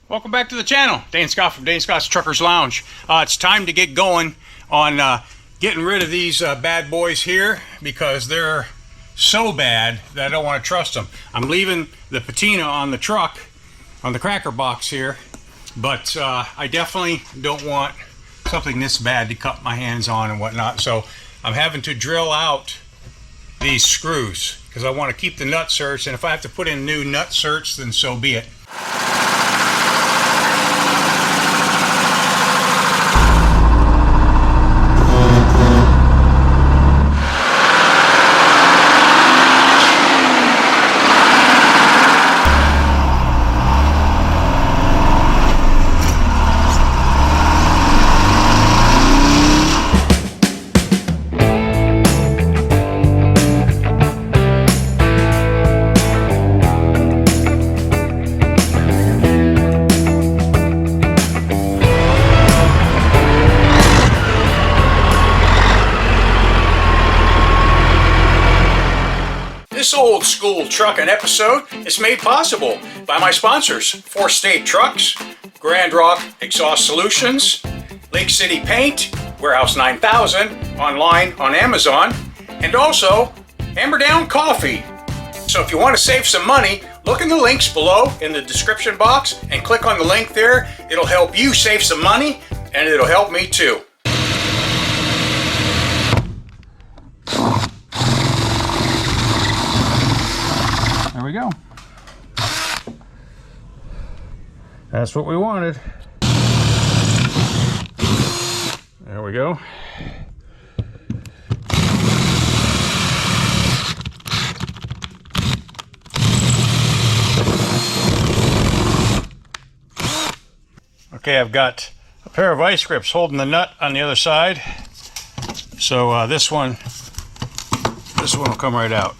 Welcome back to the channel. Dane Scott from Dane Scott's Truckers Lounge. It's time to get going on getting rid of these bad boys here because they're so bad that I don't want to trust them. I'm leaving the patina on the truck, on the Crackerbox here, but I definitely don't want something this bad to cut my hands on and whatnot. So I'm having to drill out these screws because I want to keep the nut certs, and if I have to put in new nut certs, then so be it. This old school trucking episode is made possible by my sponsors, 4 State Trucks, Grand Rock Exhaust Solutions, Lake City Paint, Warehouse 9000, online on Amazon, and also Hammer Down Coffee. So if you want to save some money, look in the links below in the description box and click on the link there. It'll help you save some money and it'll help me too. There we go. That's what we wanted. There we go. Okay, I've got a pair of vice grips holding the nut on the other side. So this one will come right out.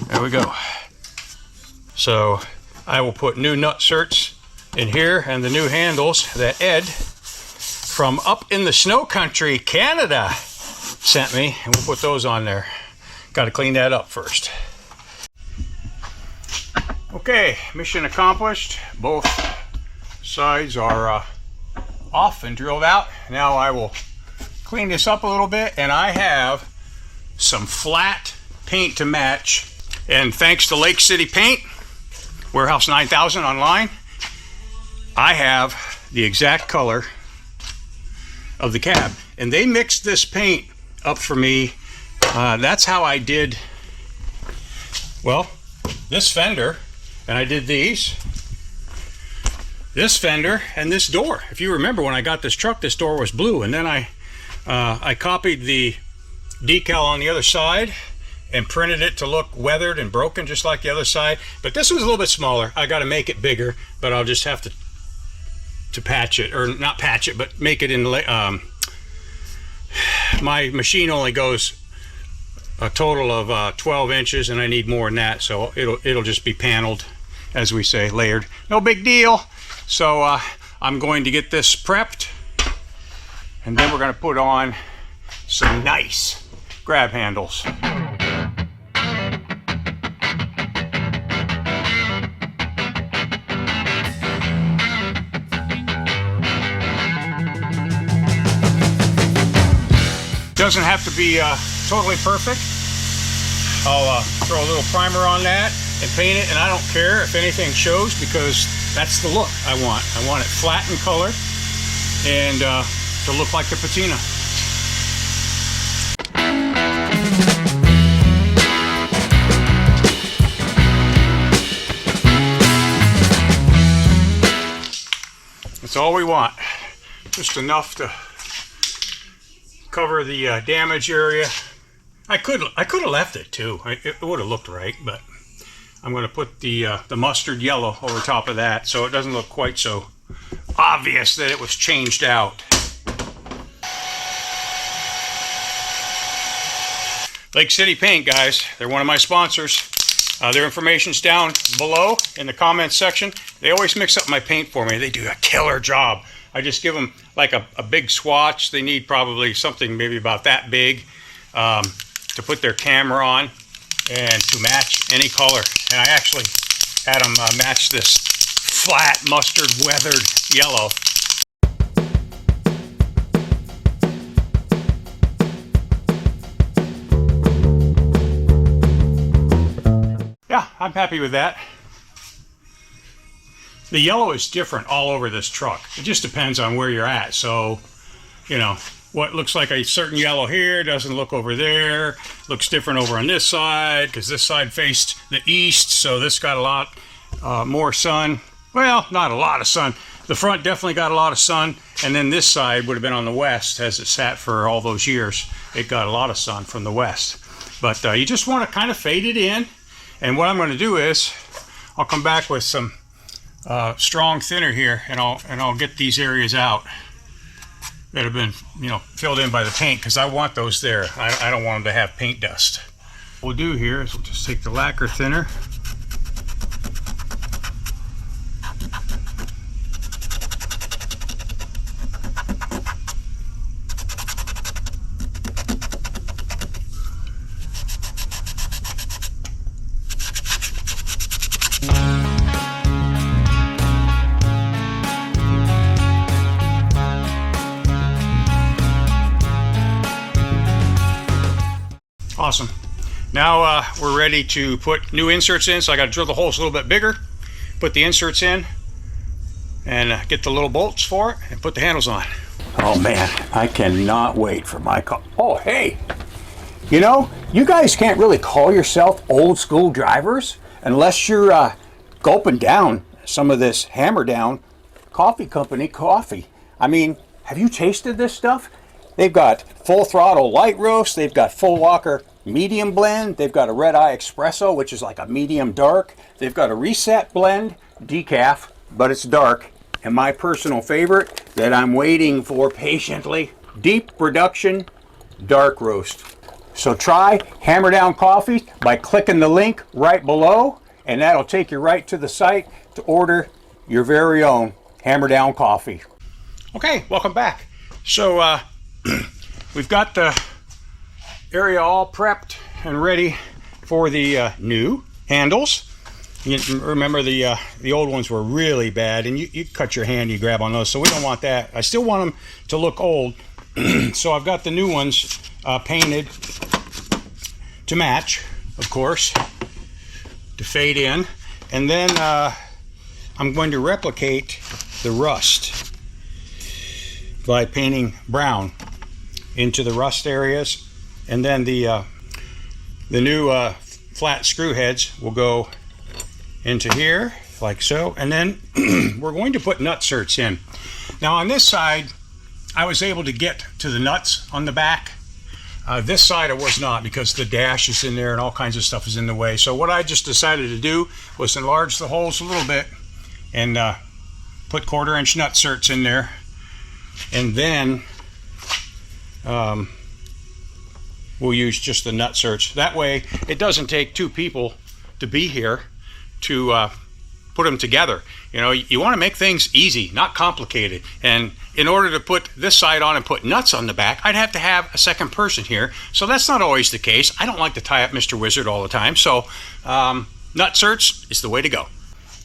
There we go. So I will put new nut certs in here and the new handles that Ed from up in the snow country, Canada, sent me, and we'll put those on there. Got to clean that up first. Okay, mission accomplished. Both sides are off and drilled out. Now I will clean this up a little bit, and I have some flat paint to match. And thanks to Lake City Paint, Warehouse 9000 online, I have the exact color of the cab. And they mixed this paint up for me. That's how I did, well, this fender, and I did these, this fender, and this door. If you remember when I got this truck, this door was blue. And then I copied the decal on the other side and printed it to look weathered and broken just like the other side, but this was a little bit smaller. I got to make it bigger, but I'll just have to patch it, or not patch it, but make it in. My machine only goes a total of 12 inches, and I need more than that, so it'll just be paneled, as we say, layered. No big deal. So I'm going to get this prepped, and then we're going to put on some nice grab handles. Doesn't have to be totally perfect. I'll throw a little primer on that and paint it, and I don't care if anything shows because that's the look I want. I want it flat in color and to look like the patina. That's all we want. Just enough to cover the damage area. I could have left it too. It would have looked right, but I'm going to put the mustard yellow over top of that so it doesn't look quite so obvious that it was changed out. Lake City Paint, guys, they're one of my sponsors. Their information's down below in the comments section. They always mix up my paint for me. They do a killer job. I just give them like a big swatch. They need probably something maybe about that big to put their camera on. and to match any color. And I actually had them match this flat mustard weathered yellow. Yeah, I'm happy with that. The yellow is different all over this truck. It just depends on where you're at. So, you know, what looks like a certain yellow here doesn't look over there. Looks different over on this side because this side faced the east, so this got a lot more sun. Well, not a lot of sun. The front definitely got a lot of sun, and then this side would have been on the west as it sat for all those years. It got a lot of sun from the west. But you just want to kind of fade it in, and what I'm going to do is I'll come back with some strong thinner here, and I'll get these areas out that have been, you know, filled in by the paint, because I want those there. I don't want them to have paint dust. What we'll do here is we'll just take the lacquer thinner, Awesome. Now we're ready to put new inserts in, so I got to drill the holes a little bit bigger, put the inserts in, and get the little bolts for it, and put the handles on. Oh man, I cannot wait for my car. Oh hey, you know, you guys can't really call yourself old school drivers unless you're gulping down some of this Hammer Down Coffee Company coffee. I mean, have you tasted this stuff? They've got Full Throttle Light Roast, they've got Full Walker Medium Blend, they've got a Red Eye Espresso, which is like a medium dark, they've got a Reset Blend, decaf, but it's dark, and my personal favorite that I'm waiting for patiently, Deep Reduction Dark Roast. So try Hammer Down Coffee by clicking the link right below, and that'll take you right to the site to order your very own Hammer Down Coffee. Okay, welcome back. So we've got the area all prepped and ready for the new handles. You remember the old ones were really bad, and you cut your hand, you grab on those, so we don't want that. I still want them to look old, so I've got the new ones painted to match, of course, to fade in, and then I'm going to replicate the rust by painting brown into the rust areas, and then the new flat screw heads will go into here like so, and then we're going to put nutserts in. Now on this side I was able to get to the nuts on the back. This side I was not, because the dash is in there and all kinds of stuff is in the way. So what I just decided to do was enlarge the holes a little bit and put 1/4 inch nutserts in there, and then we'll use just the nutserts. That way it doesn't take 2 people to be here to put them together. You know, you want to make things easy, not complicated. And in order to put this side on and put nuts on the back, I'd have to have a second person here. So that's not always the case. I don't like to tie up Mr. Wizard all the time. So nutserts is the way to go.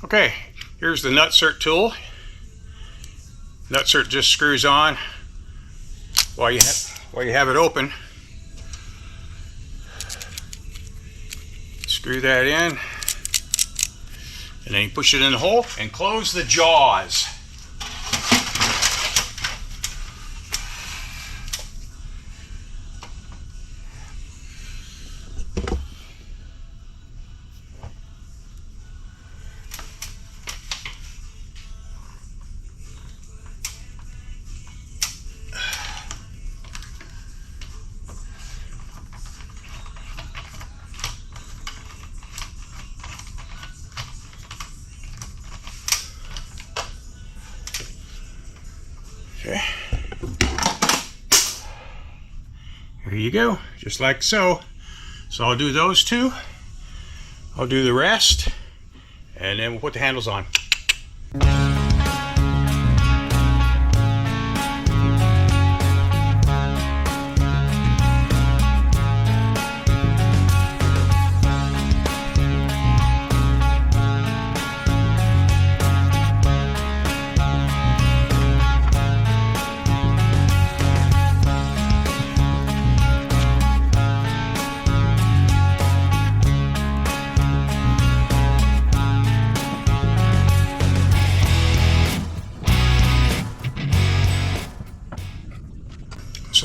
Okay, here's the nutsert tool. Nutsert just screws on while you have it open. Screw that in, and then you push it in the hole and close the jaws. Okay. Here you go, just like so. So I'll do those 2. I'll do the rest, and then we'll put the handles on.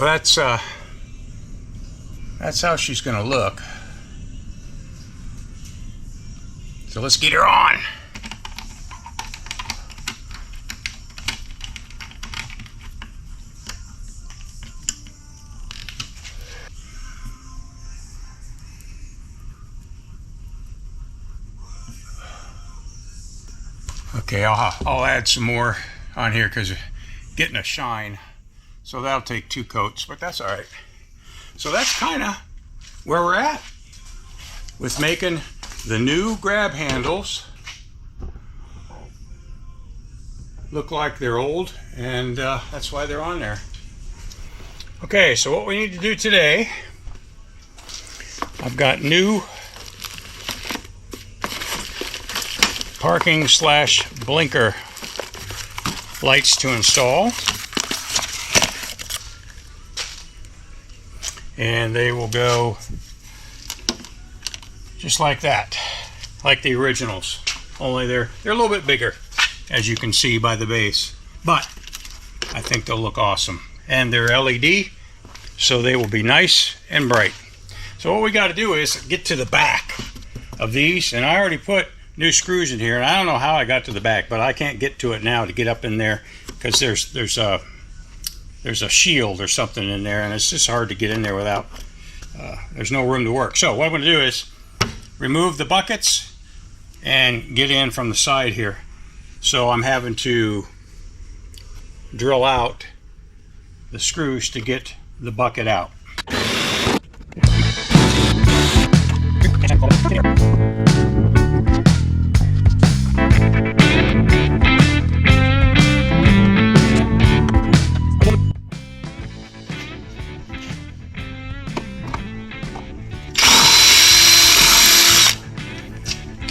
So that's how she's gonna look. So let's get her on. Okay, I'll add some more on here because getting a shine. So that'll take 2 coats, but that's all right. So that's kind of where we're at with making the new grab handles look like they're old, and that's why they're on there. Okay, so what we need to do today, I've got new parking / blinker lights to install, and they will go just like that, like the originals, only they're a little bit bigger, as you can see by the base, but I think they'll look awesome. And they're LED, so they will be nice and bright. So what we got to do is get to the back of these, and I already put new screws in here, and I don't know how I got to the back, but I can't get to it now to get up in there because there's a shield or something in there, and it's just hard to get in there without there's no room to work. So what I'm going to do is remove the buckets and get in from the side here. So I'm having to drill out the screws to get the bucket out.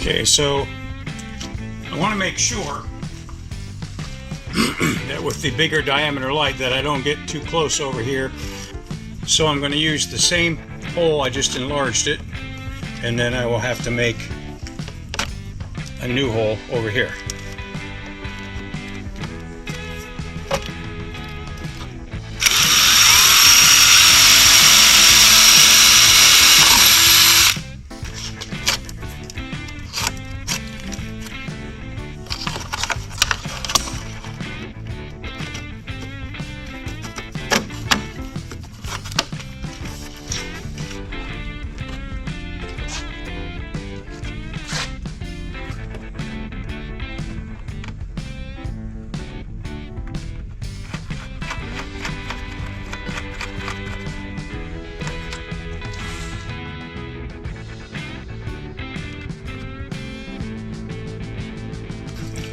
Okay, so I want to make sure that with the bigger diameter light that I don't get too close over here. So I'm going to use the same hole, I just enlarged it, and then I will have to make a new hole over here.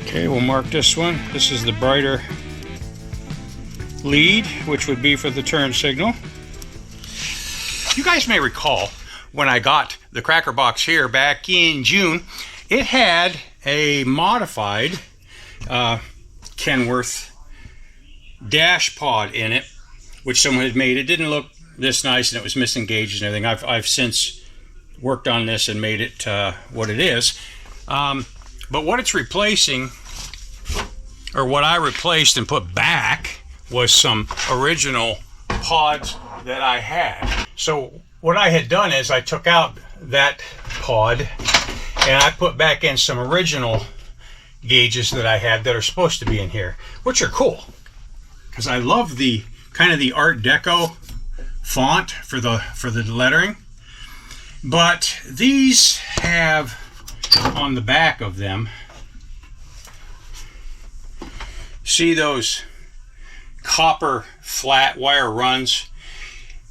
Okay, we'll mark this one. This is the brighter lead, which would be for the turn signal. You guys may recall when I got the Crackerbox here back in June, it had a modified Kenworth dash pod in it, which someone had made. It didn't look this nice, and it was missing gauges and everything. I've since worked on this and made it what it is. But what it's replacing, or what I replaced and put back, was some original pods that I had. So what I had done is I took out that pod and I put back in some original gauges that I had that are supposed to be in here, which are cool because I love the kind of the Art Deco font for the lettering. But these have on the back of them, see those copper flat wire runs,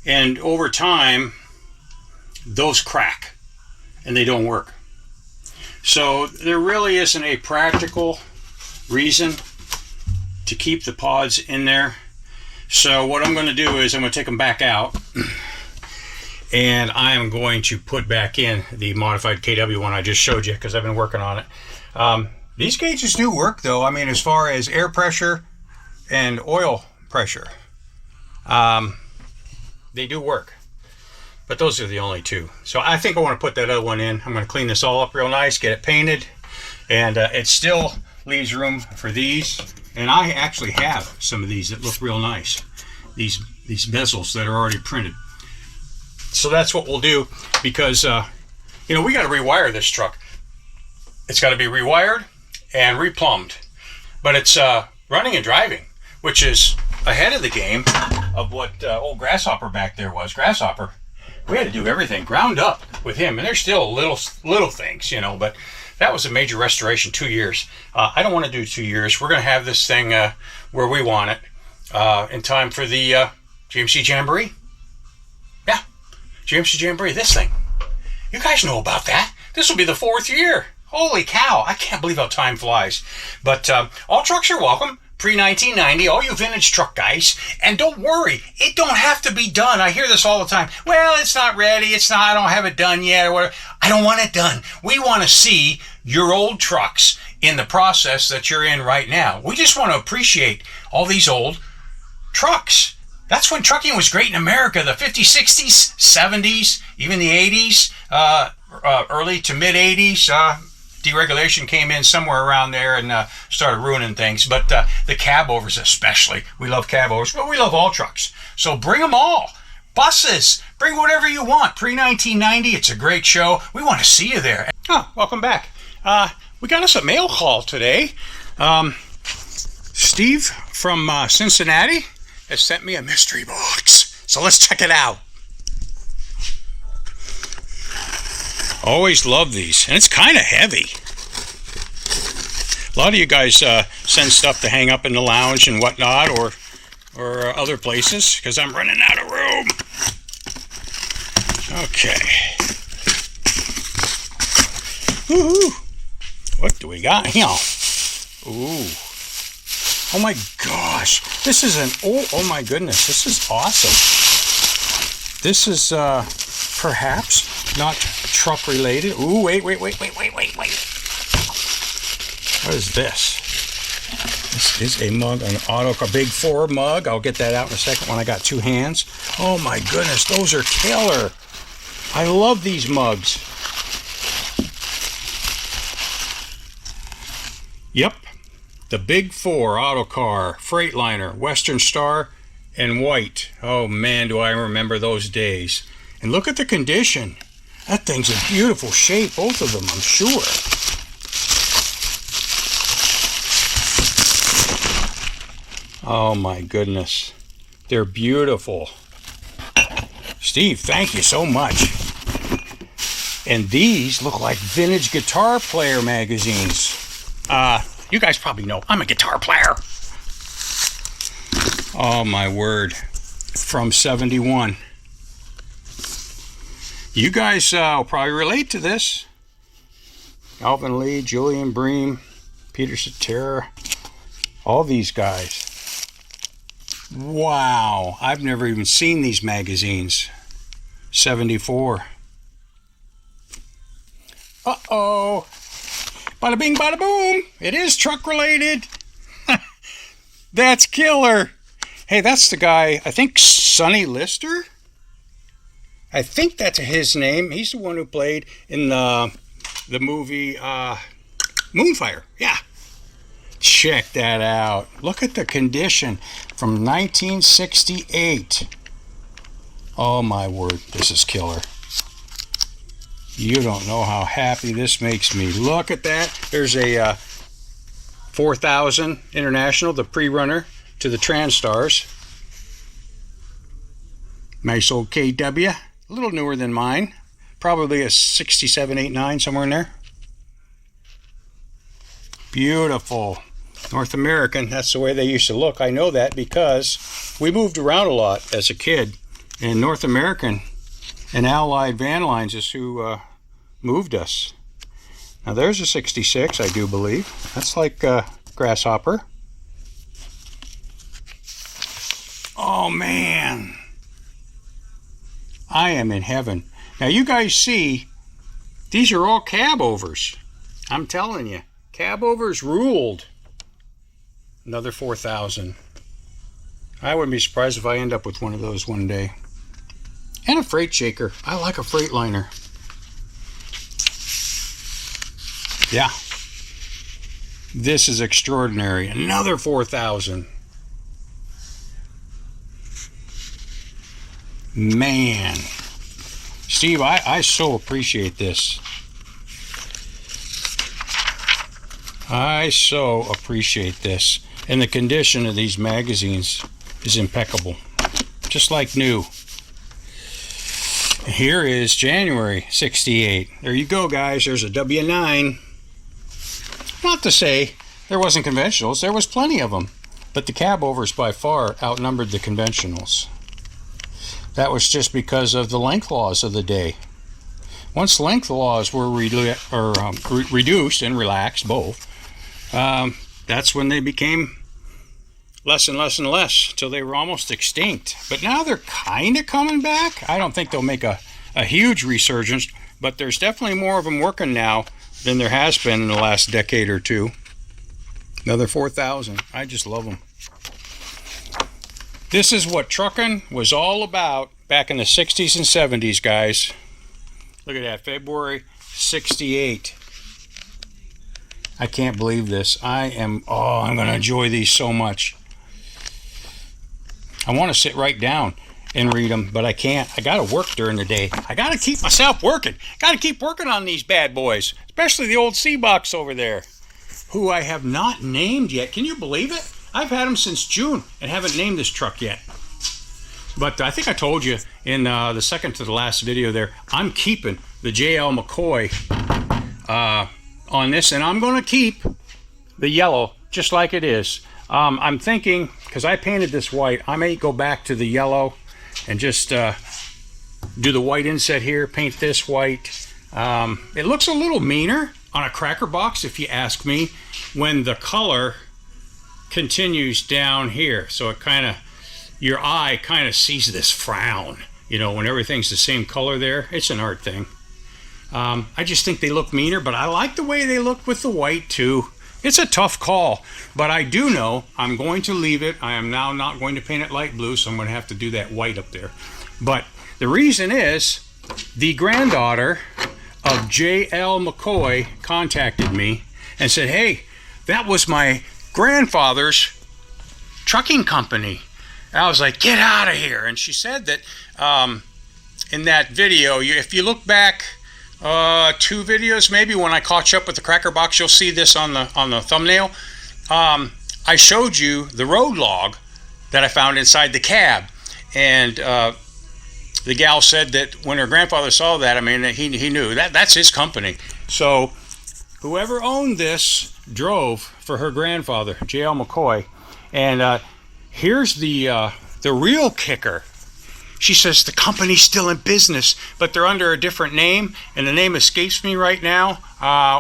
and over time those crack and they don't work. So there really isn't a practical reason to keep the pods in there. So what I'm going to do is I'm going to take them back out, and I am going to put back in the modified KW one I just showed you because I've been working on it. These gauges do work though. I mean, as far as air pressure and oil pressure, they do work. But those are the only two. So I think I want to put that other one in. I'm going to clean this all up real nice, get it painted, and it still leaves room for these. And I actually have some of these that look real nice. these bezels that are already printed. So that's what we'll do, because we got to rewire this truck. It's got to be rewired and replumbed, but it's running and driving, which is ahead of the game of what old Grasshopper back there was. Grasshopper, we had to do everything ground up with him, and there's still little things, but that was a major restoration, 2 years. I don't want to do 2 years. We're going to have this thing where we want it in time for the GMC Jamboree. Yeah, GMC Jamboree, this thing. You guys know about that. This will be the 4th year. Holy cow, I can't believe how time flies. But all trucks are welcome. Pre-1990, all you vintage truck guys. And don't worry, it don't have to be done. I hear this all the time. Well, it's not ready. I don't have it done yet. Or whatever. I don't want it done. We want to see your old trucks in the process that you're in right now. We just want to appreciate all these old trucks. That's when trucking was great in America, the 50s, 60s, 70s, even the 80s, early to mid 80s. Deregulation came in somewhere around there and started ruining things. But the cab overs especially. We love cab overs, but we love all trucks. So bring them all. Buses, bring whatever you want. Pre-1990, it's a great show. We want to see you there. Oh, welcome back. We got us a mail call today. Steve from Cincinnati has sent me a mystery box. So let's check it out. Always love these, and it's kind of heavy. A lot of you guys send stuff to hang up in the lounge and whatnot, or other places, because I'm running out of room. Okay. Woohoo! What do we got here? Ooh. Oh my gosh. This is oh my goodness. This is awesome. This is perhaps not truck related. Ooh, wait. What is this? This is a mug, a Big 4 mug. I'll get that out in a second when I got 2 hands. Oh my goodness, those are killer. I love these mugs. Yep, the Big 4 Autocar, Freightliner, Western Star, and white. Oh man, do I remember those days. And look at the condition. That thing's in beautiful shape, both of them, I'm sure. Oh my goodness. They're beautiful. Steve, thank you so much. And these look like vintage guitar player magazines. You guys probably know I'm a guitar player. Oh my word. From 71. You guys will probably relate to this. Alvin Lee, Julian Bream, Peter Cetera, all these guys. Wow, I've never even seen these magazines. 74. Uh-oh. Bada bing, bada boom. It is truck related. That's killer. Hey, that's the guy, I think Sonny Lister? I think that's his name. He's the one who played in the movie Moonfire. Yeah. Check that out. Look at the condition from 1968. Oh my word, this is killer. You don't know how happy this makes me. Look at that. There's a 4000 International, the pre-runner to the TransStars. Nice old KW. A little newer than mine. Probably a 6789, somewhere in there. Beautiful. North American, that's the way they used to look. I know that because we moved around a lot as a kid. And North American and Allied Van Lines is who moved us. Now there's a 66, I do believe. That's like Grasshopper. Oh man. I am in heaven. Now you guys see, these are all cab overs. I'm telling you, cab overs ruled. Another 4000. I wouldn't be surprised if I end up with one of those one day. And a freight shaker. I like a Freightliner. Yeah. This is extraordinary. Another 4000. Man, Steve, I so appreciate this. I so appreciate this. And the condition of these magazines is impeccable, just like new. Here is January 68. There you go, guys. There's a W9. Not to say there wasn't conventionals. There was plenty of them. But the cab overs by far outnumbered the conventionals. That was just because of the length laws of the day. Once length laws were reduced and relaxed, both, that's when they became less and less and less, till they were almost extinct. But now they're kind of coming back. I don't think they'll make a huge resurgence, but there's definitely more of them working now than there has been in the last decade or two. Another 4,000. I just love them. This is what trucking was all about back in the 60s and 70s, guys. Look at that, February 68. I can't believe this. I'm going to enjoy these so much. I want to sit right down and read them, but I can't. I got to work during the day. I got to keep myself working. Got to keep working on these bad boys, especially the old C-Box over there, who I have not named yet. Can you believe it? I've had them since June and haven't named this truck yet. But I think I told you in the second to the last video there, I'm keeping the JL McCoy on this, and I'm going to keep the yellow just like it is. I'm thinking, because I painted this white, I may go back to the yellow and just do the white inset here, paint this white. It looks a little meaner on a Crackerbox, if you ask me, when the color continues down here. So it kind of, your eye kind of sees this frown, you know, when everything's the same color there. It's an art thing. I just think they look meaner, but I like the way they look with the white too. It's a tough call, but I do know I'm going to leave it. I am now not going to paint it light blue, so I'm going to have to do that white up there. But the reason is the granddaughter of J.L. McCoy contacted me and said, hey, that was my grandfather's trucking company. And I was like, get out of here. And she said that in that video, if you look back 2 videos maybe, when I caught you up with the Crackerbox, you'll see this on the thumbnail. I showed you the road log that I found inside the cab, and the gal said that when her grandfather saw that, I mean, he knew that's his company. So whoever owned this drove for her grandfather, J.L. McCoy. And here's the real kicker. She says the company's still in business, but they're under a different name, and the name escapes me right now.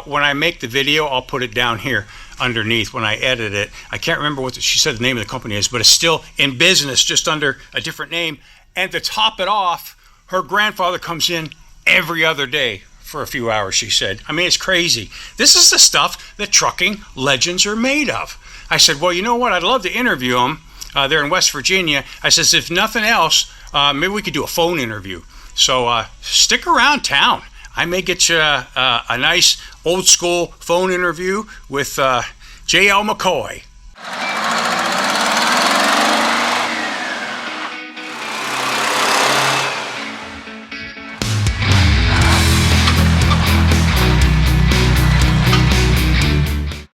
When I make the video, I'll put it down here underneath when I edit it. I can't remember what she said the name of the company is, but it's still in business, just under a different name. And to top it off, her grandfather comes in every other day for a few hours, she said. I mean, it's crazy. This is the stuff that trucking legends are made of. I said, well, you know what? I'd love to interview them. They're in West Virginia. I says, if nothing else, maybe we could do a phone interview. So stick around town. I may get you a nice old school phone interview with J.L. McCoy.